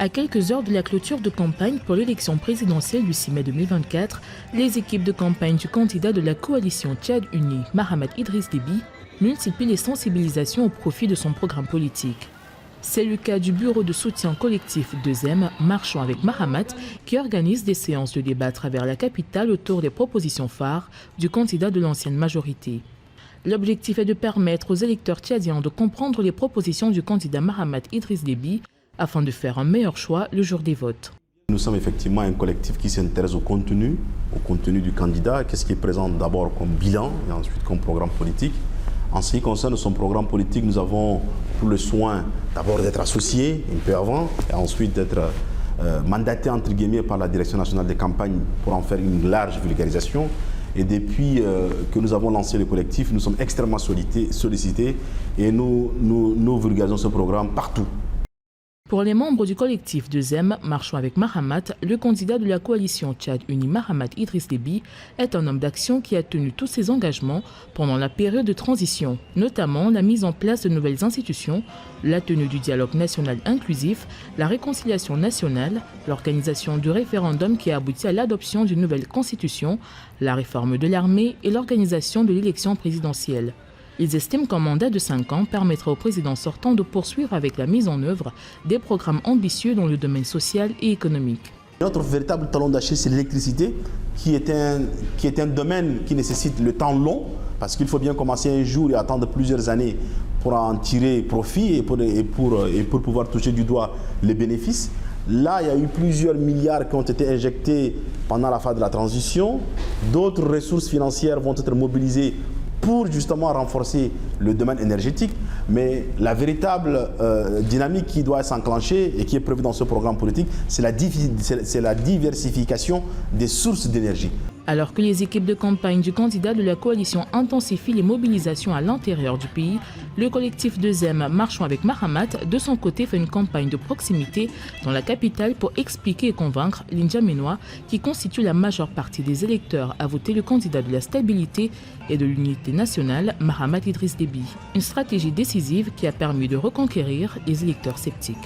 À quelques heures de la clôture de campagne pour l'élection présidentielle du 6 mai 2024, les équipes de campagne du candidat de la coalition Tchad Uni, Mahamat Idriss Déby, multiplient les sensibilisations au profit de son programme politique. C'est le cas du bureau de soutien collectif 2M, Marchons avec Mahamat, qui organise des séances de débat à travers la capitale autour des propositions phares du candidat de l'ancienne majorité. L'objectif est de permettre aux électeurs tchadiens de comprendre les propositions du candidat Mahamat Idriss Déby afin de faire un meilleur choix le jour des votes. Nous sommes effectivement un collectif qui s'intéresse au contenu du candidat, qu'est-ce qui est présent d'abord comme bilan et ensuite comme programme politique. En ce qui concerne son programme politique, nous avons tout le soin d'abord d'être associés un peu avant et ensuite d'être mandatés entre guillemets par la Direction nationale des campagnes pour en faire une large vulgarisation. Et depuis que nous avons lancé le collectif, nous sommes extrêmement sollicités et nous vulgarisons ce programme partout. Pour les membres du collectif 2M, Marchons avec Mahamat, le candidat de la coalition Tchad Uni Mahamat Idriss Déby est un homme d'action qui a tenu tous ses engagements pendant la période de transition, notamment la mise en place de nouvelles institutions, la tenue du dialogue national inclusif, la réconciliation nationale, l'organisation du référendum qui a abouti à l'adoption d'une nouvelle constitution, la réforme de l'armée et l'organisation de l'élection présidentielle. Ils estiment qu'un mandat de 5 ans permettra au président sortant de poursuivre avec la mise en œuvre des programmes ambitieux dans le domaine social et économique. Notre véritable talon d'Achille, c'est l'électricité, qui est un domaine qui nécessite le temps long, parce qu'il faut bien commencer un jour et attendre plusieurs années pour en tirer profit et pour pouvoir toucher du doigt les bénéfices. Là, il y a eu plusieurs milliards qui ont été injectés pendant la phase de la transition. D'autres ressources financières vont être mobilisées pour justement renforcer le domaine énergétique. Mais la véritable dynamique qui doit s'enclencher et qui est prévue dans ce programme politique, c'est la diversification des sources d'énergie. Alors que les équipes de campagne du candidat de la coalition intensifient les mobilisations à l'intérieur du pays, le collectif 2M Marchons avec Mahamat, de son côté, fait une campagne de proximité dans la capitale pour expliquer et convaincre l'Indjamenois, qui constitue la majeure partie des électeurs, à voter le candidat de la stabilité et de l'unité nationale, Mahamat Idriss Déby. Une stratégie décisive qui a permis de reconquérir les électeurs sceptiques.